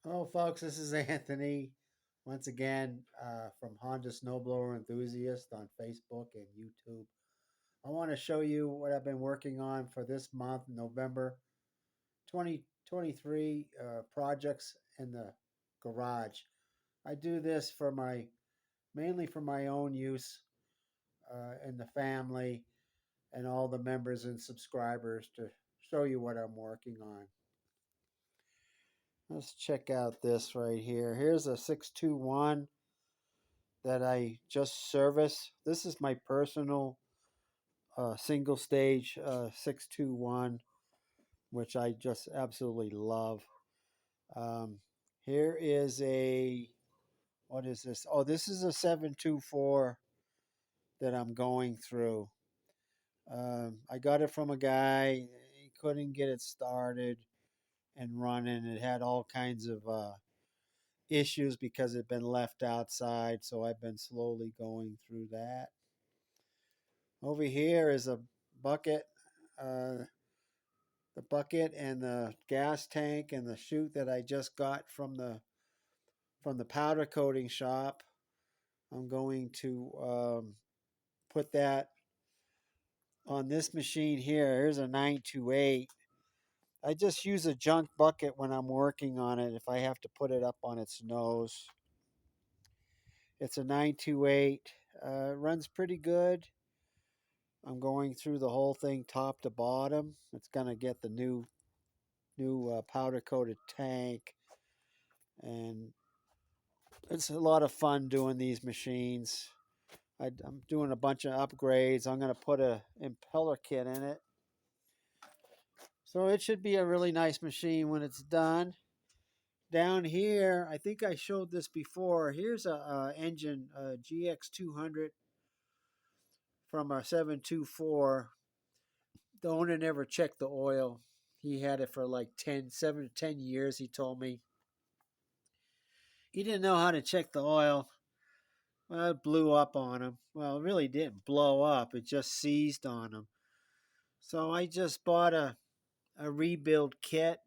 Hello, folks. This is Anthony once again from Honda Snowblower Enthusiast on Facebook and YouTube. I want to show you what I've been working on for this month, November 2023 projects in the garage. I do this for mainly for my own use and the family and all the members and subscribers to show you what I'm working on. Let's check out this right here. Here's a 621 that I just serviced. This is my personal single stage 621, which I just absolutely love. Um, Here is what is this? Oh, this is a 724 that I'm going through. I got it from a guy. He couldn't get it started and running. It had all kinds of issues because it had been left outside. So I've been slowly going through that. Over here is a bucket, uh, the bucket and the gas tank and the chute that I just got from the powder coating shop. I'm going to put that on this machine here. Here's a 928. I just use a junk bucket when I'm working on it if I have to put it up on its nose. It's a 928. Runs pretty good. I'm going through the whole thing top to bottom. It's going to get the new powder coated tank, and it's a lot of fun doing these machines. I'm doing a bunch of upgrades. I'm going to put a impeller kit in it, so it should be a really nice machine when it's done. Down here, I think I showed this before. Here's a engine, a GX200 from a 724. The owner never checked the oil. He had it for like 7 to 10 years, he told me. He didn't know how to check the oil. Well, it blew up on him. Well, it really didn't blow up. It just seized on him. So I just bought a rebuild kit,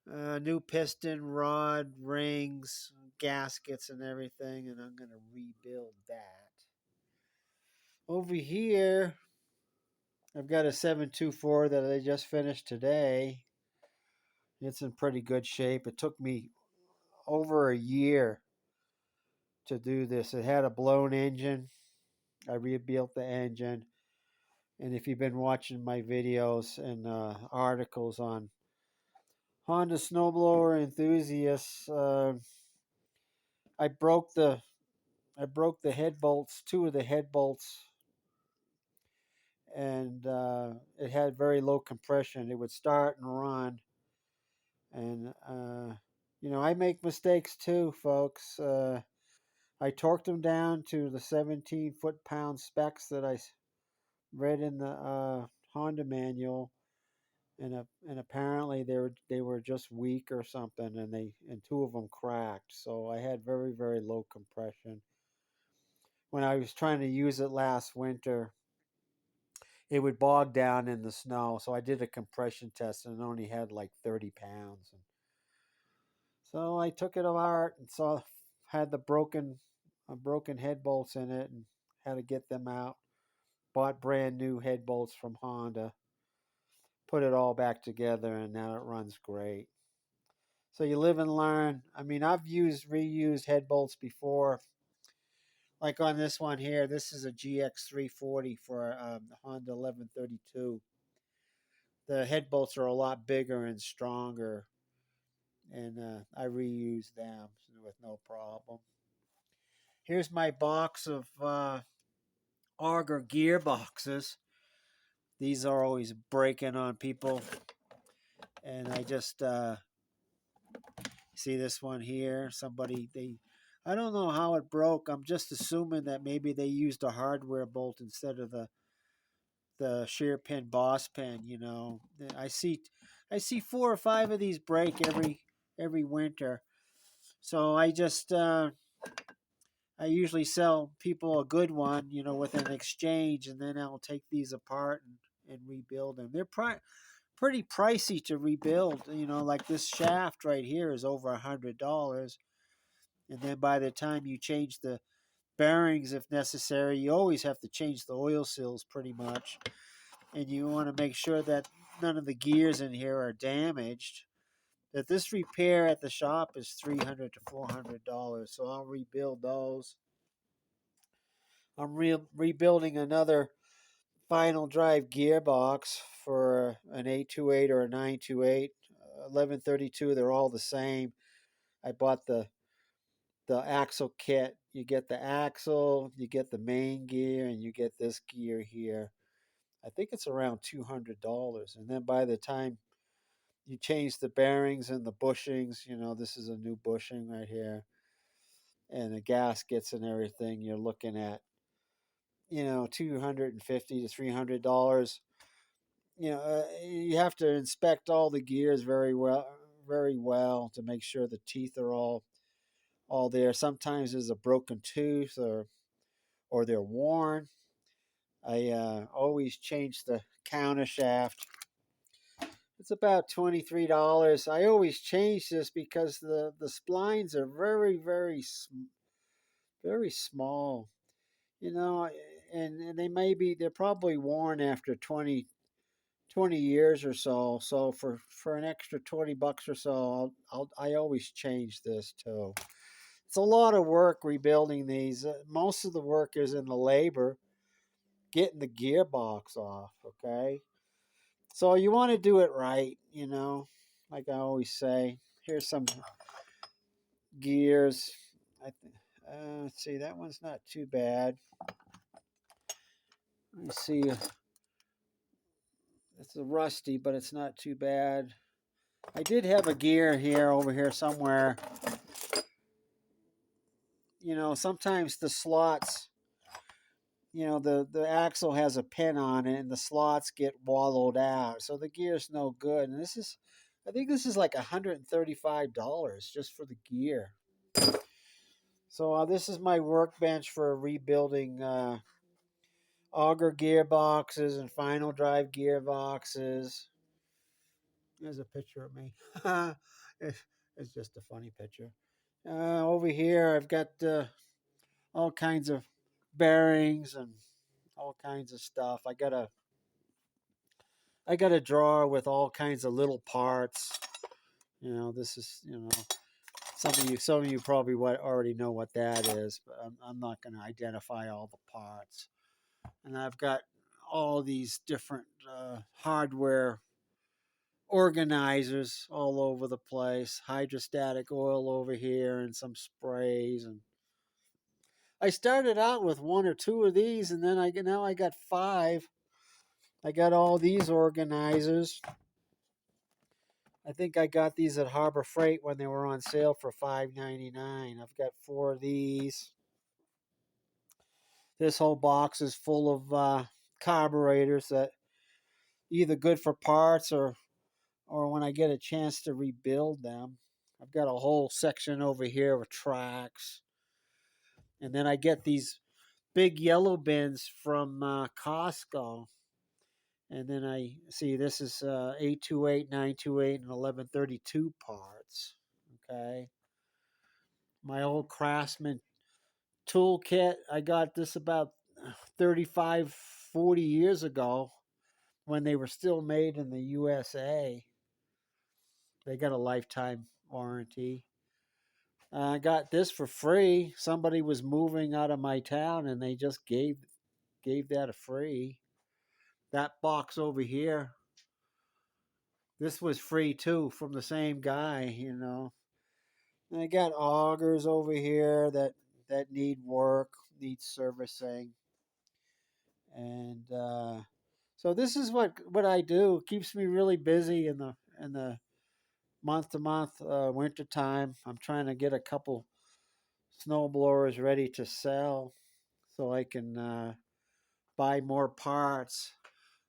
new piston, rod, rings, gaskets, and everything, and I'm going to rebuild that. Over here, I've got a 724 that I just finished today. It's in pretty good shape. It took me over a year to do this. It had a blown engine. I rebuilt the engine. And if you've been watching my videos and articles on Honda snowblower enthusiasts, I broke the head bolts, two of the head bolts, and it had very low compression. It would start and run, and I make mistakes too, folks. I torqued them down to the 17 foot-pound specs that I read in the Honda manual, and apparently they were just weak or something, and two of them cracked. So I had very very low compression. When I was trying to use it last winter, it would bog down in the snow. So I did a compression test and it only had like 30 pounds. And so I took it apart and saw had the broken head bolts in it and had to get them out. Bought brand new head bolts from Honda, put it all back together, and now it runs great. So you live and learn. I mean, I've used reused head bolts before. Like on this one here, this is a GX340 for the Honda 1132. The head bolts are a lot bigger and stronger, and I reuse them with no problem. Here's my box of auger gearboxes. These are always breaking on people, and I just see this one here. I don't know how it broke. I'm just assuming that maybe they used a hardware bolt instead of the shear pin boss pin. I see 4 or 5 of these break every winter. So I usually sell people a good one, with an exchange, and then I'll take these apart and rebuild them. pretty pricey to rebuild. You know, like this shaft right here is over $100, and then by the time you change the bearings, if necessary, you always have to change the oil seals pretty much, and you want to make sure that none of the gears in here are damaged. That this repair at the shop is $300 to $400, so I'll rebuild those. I'm rebuilding another final drive gearbox for an 828 or a 928, 1132. They're all the same. I bought the axle kit. You get the axle, you get the main gear, and you get this gear here. I think it's around $200. And then by the time you change the bearings and the bushings, you know, this is a new bushing right here, and the gaskets and everything, you're looking at, you know, $250 to $300. You know, you have to inspect all the gears very well to make sure the teeth are all there. Sometimes there's a broken tooth, or they're worn. I always change the counter shaft. It's about $23. I always change this because the splines are very small. You know, and they're probably worn after 20 years or so. So for an extra $20 or so, I always change this too. It's a lot of work rebuilding these. Most of the work is in the labor, getting the gearbox off. Okay, so you want to do it right. You know, like I always say. Here's some gears. Let's see, that one's not too bad. Let me see. It's a rusty, but it's not too bad. I did have a gear here over here somewhere. You know, sometimes the slots, you know, the axle has a pin on it and the slots get wallowed out. So the gear's no good. And I think this is like $135 just for the gear. So this is my workbench for rebuilding auger gearboxes and final drive gearboxes. There's a picture of me. It's just a funny picture. Over here, I've got all kinds of bearings and all kinds of stuff. I got a drawer with all kinds of little parts. You know, this is, you know, some of you probably already know what that is, but I'm not going to identify all the parts. And I've got all these different hardware organizers all over the place. Hydrostatic oil over here and some sprays, and I started out with one or two of these, and then now I got five. I got all these organizers. I think I got these at Harbor Freight when they were on sale for $5.99. I've got four of these. This whole box is full of carburetors that either good for parts or when I get a chance to rebuild them. I've got a whole section over here with tracks. And then I get these big yellow bins from Costco. And then I see this is 828, 928, and 1132 parts. Okay. My old Craftsman toolkit, I got this about 35, 40 years ago when they were still made in the USA. They got a lifetime warranty. I got this for free. Somebody was moving out of my town and they just gave that a free. That box over here, this was free too from the same guy, you know. And I got augers over here that need work, need servicing. And so this is what I do. It keeps me really busy in the month to month winter time. I'm trying to get a couple snowblowers ready to sell so I can buy more parts.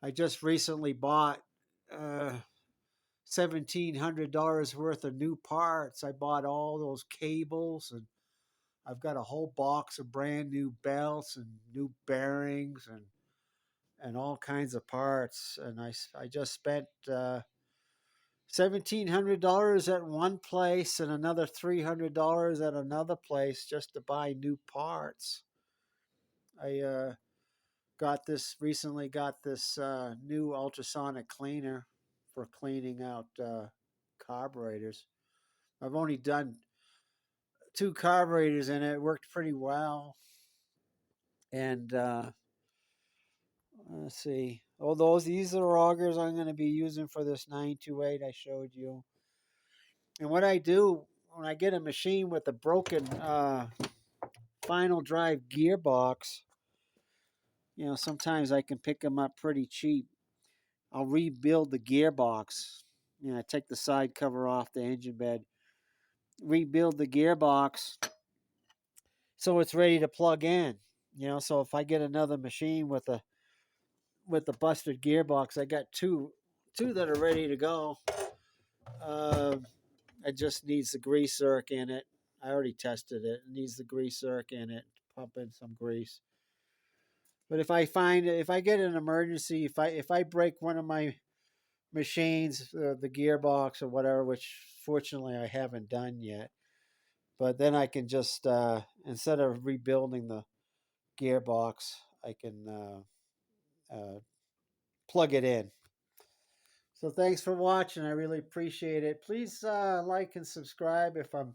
I just recently bought $1,700 worth of new parts. I bought all those cables, and I've got a whole box of brand new belts and new bearings and all kinds of parts. And I just spent $1,700 at one place and another $300 at another place just to buy new parts. I got this new ultrasonic cleaner for cleaning out carburetors. I've only done two carburetors in it. It worked pretty well. And let's see. Oh, these are augers I'm going to be using for this 928 I showed you. And what I do when I get a machine with a broken final drive gearbox, sometimes I can pick them up pretty cheap. I'll rebuild the gearbox. I take the side cover off the engine bed, rebuild the gearbox so it's ready to plug in. So if I get another machine with a busted gearbox, I got two that are ready to go. It just needs the grease zerk in it. I already tested it. It needs the grease zerk in it. Pump in some grease. But if I get an emergency, if I break one of my machines, the gearbox or whatever, which fortunately I haven't done yet, but then I can just instead of rebuilding the gearbox, I can plug it in. So thanks for watching. I really appreciate it. Please like and subscribe if I'm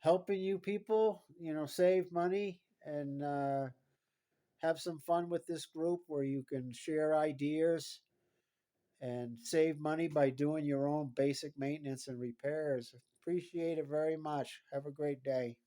helping you people, save money and have some fun with this group where you can share ideas and save money by doing your own basic maintenance and repairs. Appreciate it very much. Have a great day.